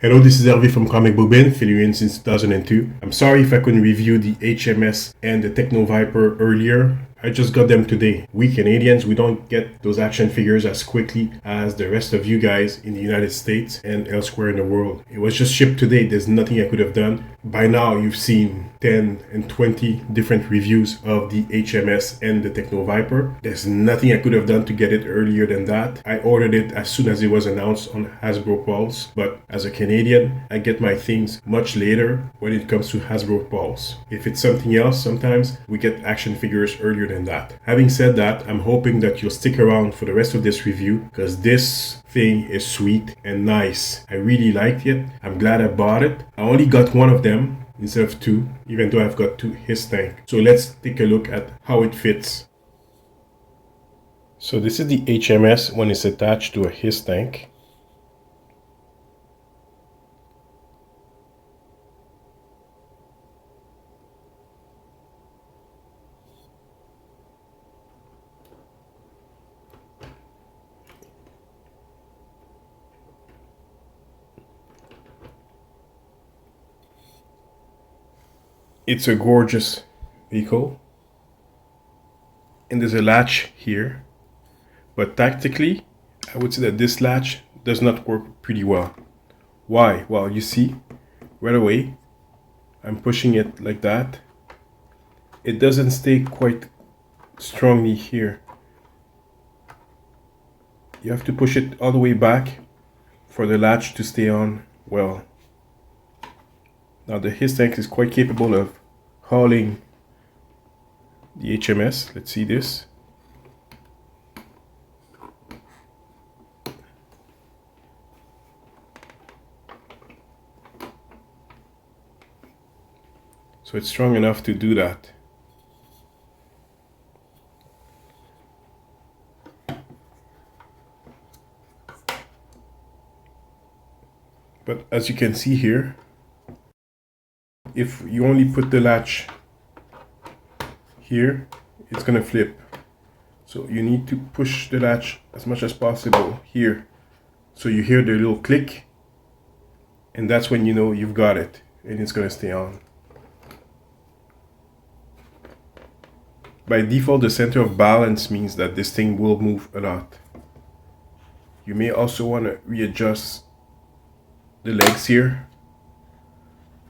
Hello, this is Hervé from Comic Book Bin, filling you in since 2002. I'm sorry if I couldn't review the H.M.S. and the Techno Viper earlier. I just got them today. We Canadians, we don't get those action figures as quickly as the rest of you guys in the United States and elsewhere in the world. It was just shipped today. There's nothing I could have done. By now, you've seen 10 and 20 different reviews of the HMS and the Techno Viper. There's nothing I could have done to get it earlier than that. I ordered it as soon as it was announced on Hasbro Pulse, but as a Canadian, I get my things much later when it comes to Hasbro Pulse. If it's something else, sometimes we get action figures earlier than that. Having said that, I'm hoping that you'll stick around for the rest of this review because this thing is sweet and nice. I really liked it. I'm glad I bought it. I only got one of them instead of two, even though I've got two HISS tanks. So let's take a look at how it fits. So this is the HMS when it's attached to a HISS tank. It's a gorgeous vehicle, and there's a latch here, but tactically I would say that this latch does not work pretty well. Why? Well, you see right away I'm pushing it like that. It doesn't stay quite strongly here. You have to push it all the way back for the latch to stay on well. Now the HISS tank is quite capable of hauling the HMS. Let's see this. So it's strong enough to do that. But as you can see here, if you only put the latch here, it's gonna flip. So you need to push the latch as much as possible here. So you hear the little click, and that's when you know you've got it, and it's gonna stay on. By default, the center of balance means that this thing will move a lot. You may also want to readjust the legs here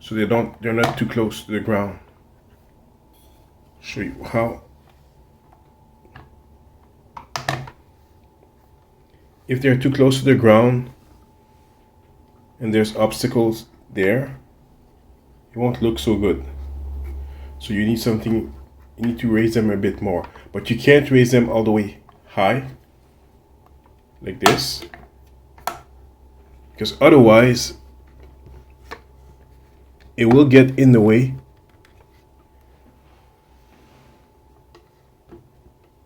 so they're not too close to the ground. Show you how. If they're too close to the ground and there's obstacles there, it won't look so good. So you need something, you need to raise them a bit more, but you can't raise them all the way high like this, because otherwise it will get in the way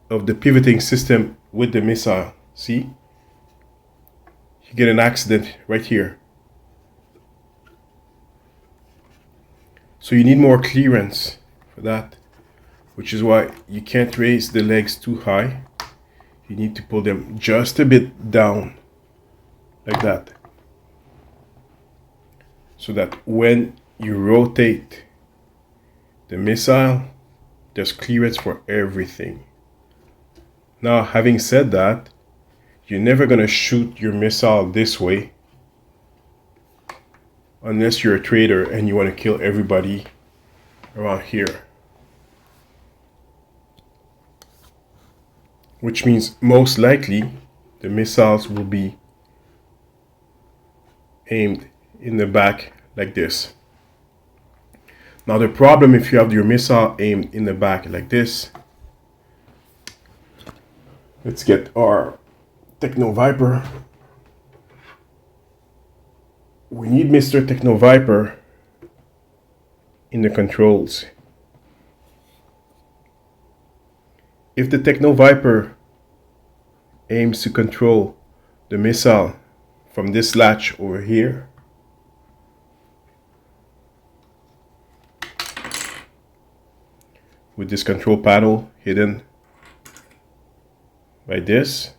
of the pivoting system with the missile. See? You get an accident right here. So you need more clearance for that, which is why you can't raise the legs too high. You need to pull them just a bit down, like that, so that when you rotate the missile, there's clearance for everything. Now, having said that, you're never gonna shoot your missile this way unless you're a trader and you want to kill everybody around here. Which means most likely the missiles will be aimed in the back like this. Now the problem, if you have your missile aimed in the back like this, let's get our Techno Viper. We need Mr. Techno Viper in the controls. If the Techno Viper aims to control the missile from this latch over here, with this control panel hidden by this,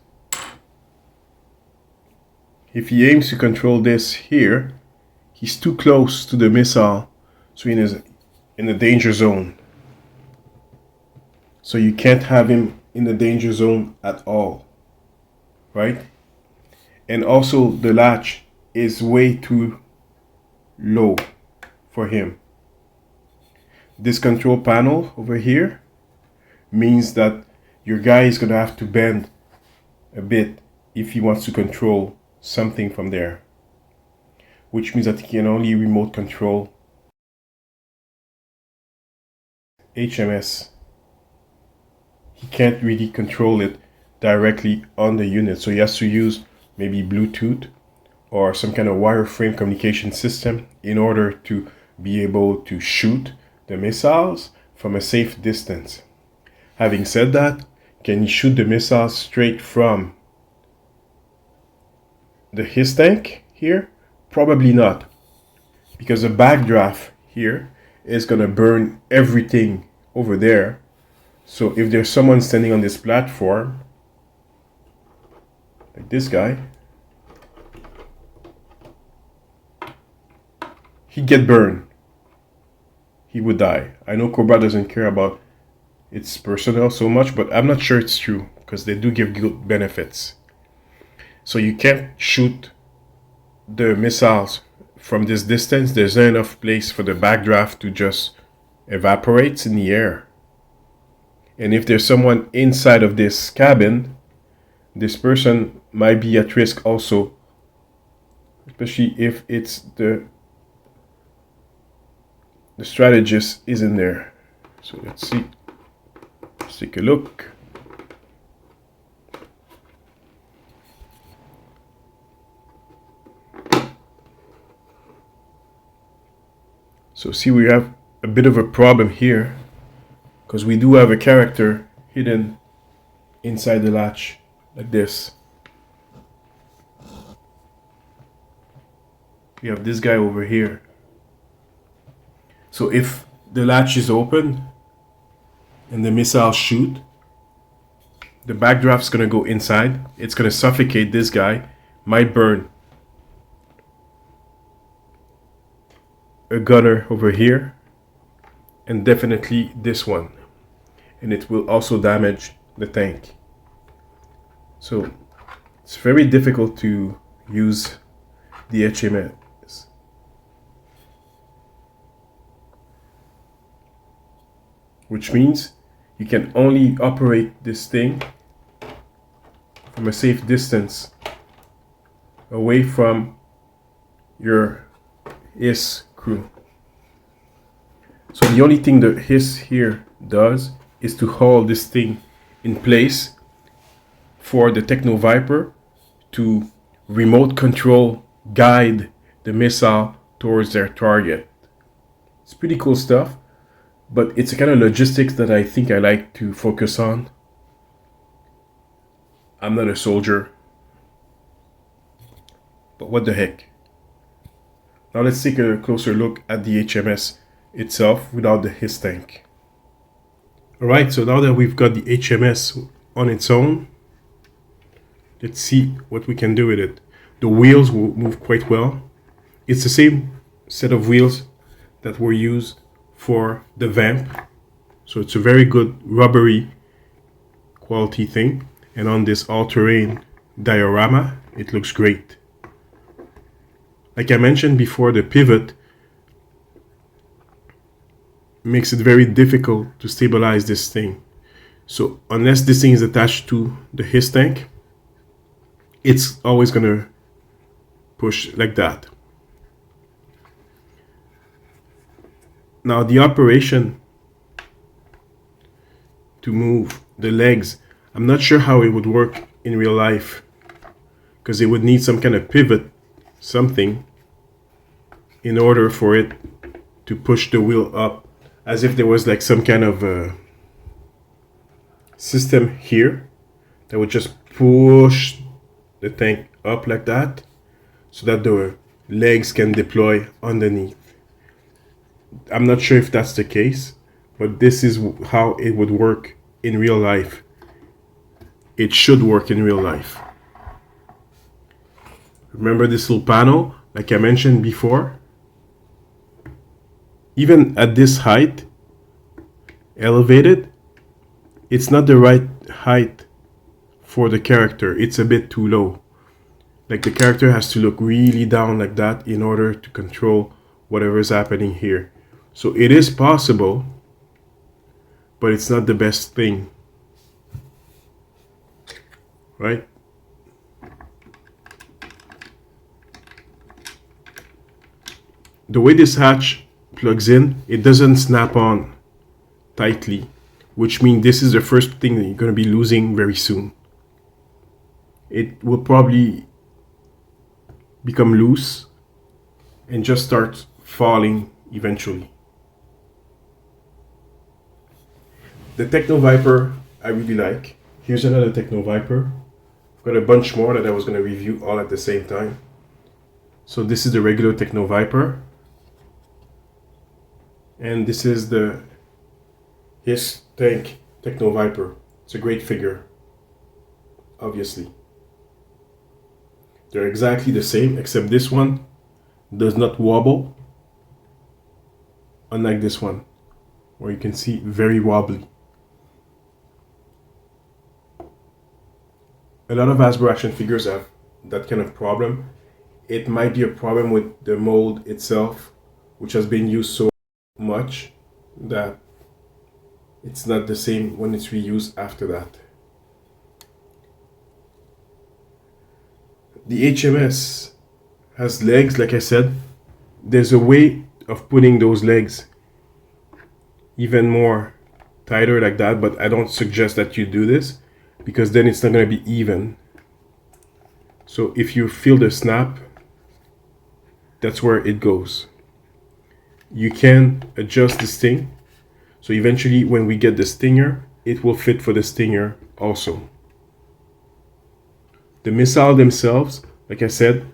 if he aims to control this here, He's too close to the missile, so he's in the danger zone. So you can't have him in the danger zone at all, right? And also the latch is way too low for him. This control panel over here means that your guy is going to have to bend a bit if he wants to control something from there, which means that he can only remote control H.M.S. He can't really control it directly on the unit, so he has to use maybe Bluetooth or some kind of wireframe communication system in order to be able to shoot the missiles from a safe distance. Having said that, can he shoot the missiles straight from the HISS tank here? Probably not, because the backdraft here is going to burn everything over there. So if there's someone standing on this platform, like this guy, he'd get burned. He would die. I know Cobra doesn't care about its personnel so much, but I'm not sure it's true, because they do give good benefits. So you can't shoot the missiles from this distance. There's not enough place for the backdraft to just evaporate in the air. And if there's someone inside of this cabin, this person might be at risk also, especially if it's the strategist is in there. So let's see. Let's take a look. So see, we have a bit of a problem here, because we do have a character hidden inside the latch like this. We have this guy over here. So if the latch is open and the missiles shoot, the backdraft's gonna go inside. It's gonna suffocate this guy, might burn a gunner over here, and definitely this one, and it will also damage the tank. So it's very difficult to use the H.M.S. Which means you can only operate this thing from a safe distance away from your HISS crew. So the only thing that HISS here does is to hold this thing in place for the Techno Viper to remote control, guide the missile towards their target. It's pretty cool stuff, but it's a kind of logistics that I think I like to focus on. I'm not a soldier, but what the heck. Now let's take a closer look at the HMS itself without the HISS tank. Alright, so now that we've got the HMS on its own, let's see what we can do with it. The wheels will move quite well. It's the same set of wheels that were used for the vamp. So it's a very good rubbery quality thing. And on this all-terrain diorama, it looks great. Like I mentioned before, the pivot makes it very difficult to stabilize this thing. So unless this thing is attached to the HISS tank, it's always gonna push like that. Now the operation to move the legs, I'm not sure how it would work in real life, because it would need some kind of pivot, something, in order for it to push the wheel up, as if there was like some kind of a system here that would just push the tank up like that, so that the legs can deploy underneath. I'm not sure if that's the case, but this is how it would work in real life. It should work in real life. Remember this little panel, like I mentioned before? Even at this height, elevated, it's not the right height for the character. It's a bit too low. Like the character has to look really down like that in order to control whatever is happening here. So it is possible, but it's not the best thing, right? The way this hatch plugs in, it doesn't snap on tightly, which means this is the first thing that you're going to be losing very soon. It will probably become loose and just start falling eventually. The Techno Viper I really like. Here's another Techno Viper. I've got a bunch more that I was going to review all at the same time. So this is the regular Techno Viper. And this is the HISS Techno Viper. It's a great figure, obviously. They're exactly the same, except this one does not wobble, unlike this one, where you can see very wobbly. A lot of Hasbro action figures have that kind of problem. It might be a problem with the mold itself, which has been used so much that it's not the same when it's reused after that. The H.M.S. has legs, like I said. There's a way of putting those legs even more tighter like that, but I don't suggest that you do this because then it's not going to be even. So if you feel the snap, that's where it goes. You can adjust this thing. So eventually when we get the stinger, it will fit for the stinger also. The missile themselves, like I said,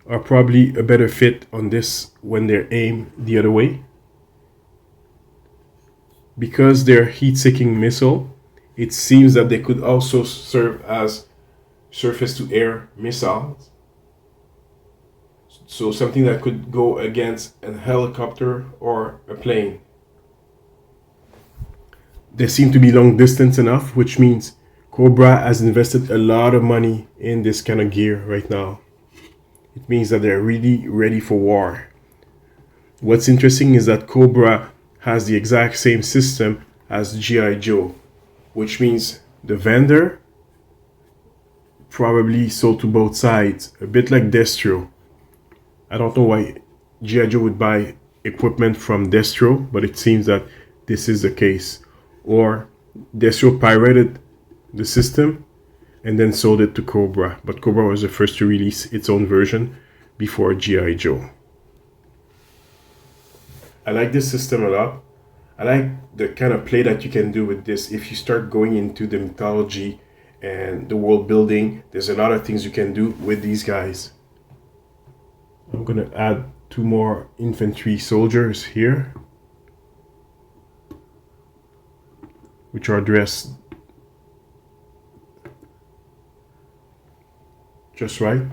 are probably a better fit on this when they're aimed the other way. Because they're heat-seeking missile, it seems that they could also serve as surface-to-air missiles. So something that could go against a helicopter or a plane. They seem to be long distance enough, which means Cobra has invested a lot of money in this kind of gear right now. It means that they're really ready for war. What's interesting is that Cobra has the exact same system as G.I. Joe, which means the vendor probably sold to both sides, a bit like Destro. I don't know why G.I. Joe would buy equipment from Destro, but it seems that this is the case. Or Destro pirated the system and then sold it to Cobra, but Cobra was the first to release its own version before G.I. Joe. I like this system a lot. I like the kind of play that you can do with this. If you start going into the mythology and the world building, there's a lot of things you can do with these guys. I'm gonna add 2 more infantry soldiers here, which are dressed just right.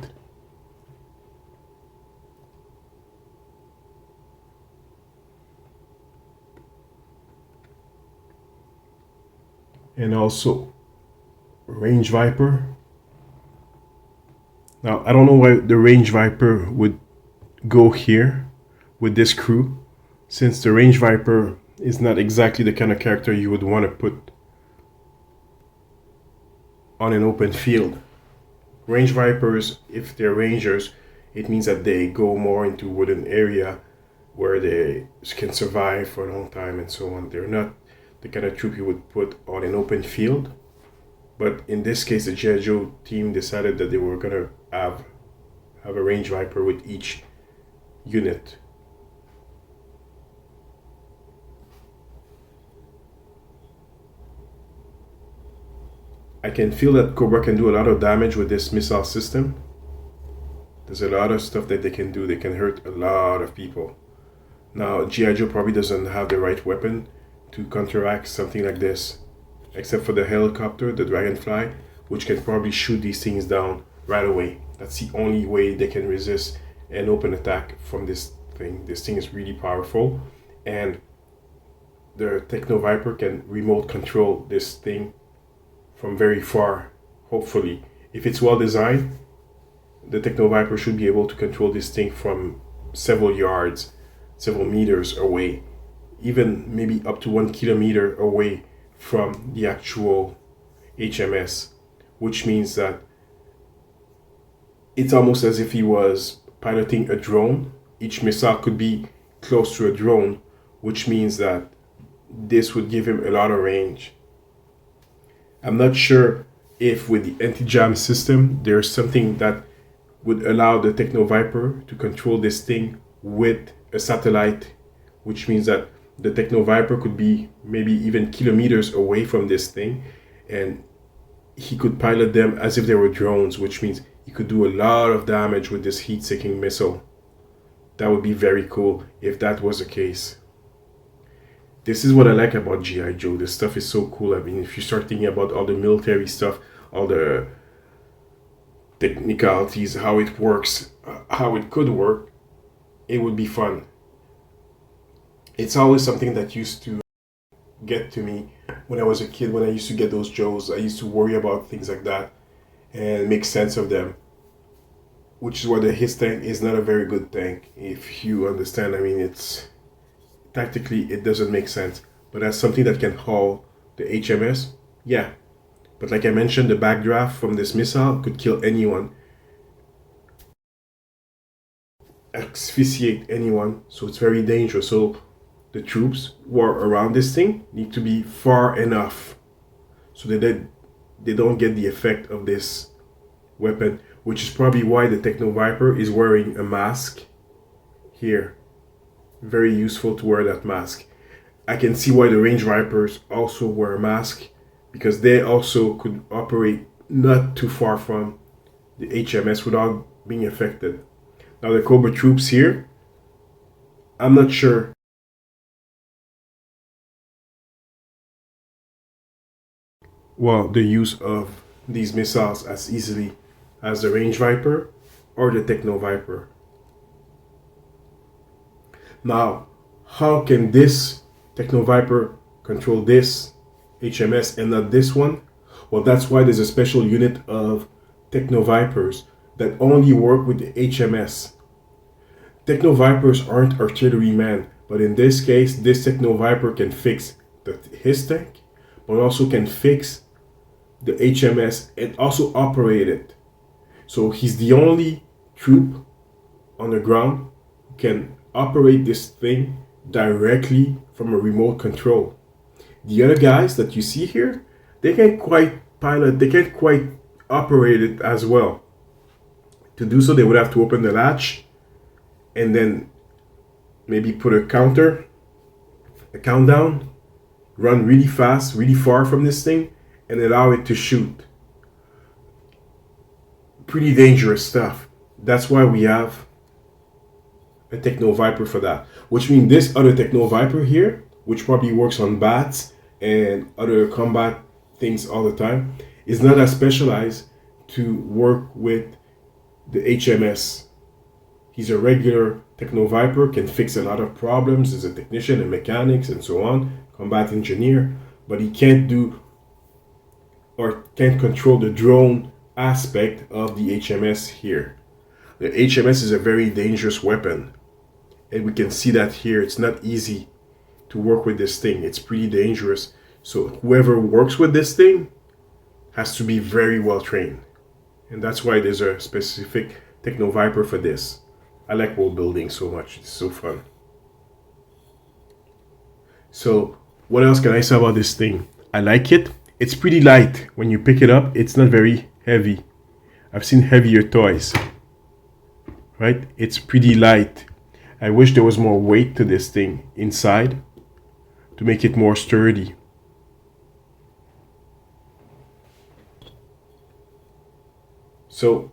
And also Range Viper. Now I don't know why the Range Viper would go here with this crew, since the Range Viper is not exactly the kind of character you would want to put on an open field. Range Vipers, if they're rangers, it means that they go more into wooded area where they can survive for a long time and so on. They're not the kind of troop you would put on an open field. But in this case, the G.I. Joe team decided that they were going to have a Range Viper with each unit. I can feel that Cobra can do a lot of damage with this missile system. There's a lot of stuff that they can do. They can hurt a lot of people. Now, G.I. Joe probably doesn't have the right weapon to counteract something like this, except for the helicopter, the Dragonfly, which can probably shoot these things down right away. That's the only way they can resist and open attack from this thing. This thing is really powerful, and the Techno Viper can remote control this thing from very far. Hopefully, if it's well designed, the Techno Viper should be able to control this thing from several yards, several meters away, even maybe up to 1 kilometer away from the actual HMS, which means that it's almost as if he was piloting a drone. Each missile could be close to a drone, which means that this would give him a lot of range. I'm not sure if with the anti-jam system there's something that would allow the Techno Viper to control this thing with a satellite, which means that the Techno Viper could be maybe even kilometers away from this thing, and he could pilot them as if they were drones, which means he could do a lot of damage with this heat-seeking missile. That would be very cool if that was the case. This is what I like about G.I. Joe. This stuff is so cool. I mean, if you start thinking about all the military stuff, all the technicalities, how it works, how it could work, it would be fun. It's always something that used to get to me when I was a kid. When I used to get those Joes, I used to worry about things like that and make sense of them, which is why the HISS tank is not a very good tank, if you understand. I mean, it's tactically it doesn't make sense, but as something that can haul the HMS, yeah. But like I mentioned, the backdraft from this missile could kill anyone, asphyxiate anyone, so it's very dangerous. So the troops who are around this thing need to be far enough so that they don't get the effect of this weapon, which is probably why the Techno Viper is wearing a mask here. Very useful to wear that mask. I can see why the Range Vipers also wear a mask, because they also could operate not too far from the HMS without being affected. Now the Cobra troops here, I'm not sure. Well, the use of these missiles as easily as the Range Viper or the Techno Viper. Now, how can this Techno Viper control this HMS and not this one? Well, that's why there's a special unit of Techno Vipers that only work with the HMS. Techno Vipers aren't artillerymen, but in this case, this Techno Viper can fix the HISS tank, but also can fix the HMS and also operate it. So he's the only troop on the ground who can operate this thing directly from a remote control. The other guys that you see here, they can't quite pilot, they can't quite operate it as well. To do so, they would have to open the latch and then maybe put a countdown, run really fast, really far from this thing, and allow it to shoot. Pretty dangerous stuff. That's why we have a Techno Viper for that. Which means this other Techno Viper here, which probably works on bats and other combat things all the time, is not as specialized to work with the HMS. He's a regular Techno Viper, can fix a lot of problems as a technician and mechanics and so on, combat engineer, but he can't do or can't control the drone aspect of the HMS here. The HMS is a very dangerous weapon, and we can see that here. It's not easy to work with this thing. It's pretty dangerous. So whoever works with this thing has to be very well trained, and that's why there's a specific Techno Viper for this. I like world building so much. It's so fun. So what else can I say about this thing? I like it. It's pretty light. When you pick it up, it's not very heavy. I've seen heavier toys, right? It's pretty light. I wish there was more weight to this thing inside to make it more sturdy. So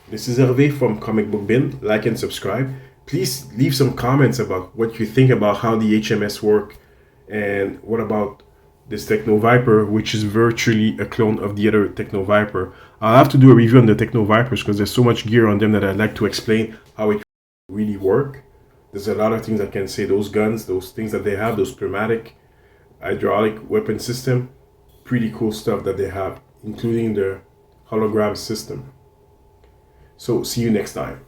this is Hervé from Comic Book Bin. Like and subscribe. Please leave some comments about what you think about how the HMS work, and what about this Techno Viper, which is virtually a clone of the other Techno Viper. I'll have to do a review on the Techno Vipers because there's so much gear on them that I'd like to explain how it really work. There's a lot of things I can say. Those guns, those things that they have, those pneumatic, hydraulic weapon system, pretty cool stuff that they have, including the hologram system. So see you next time.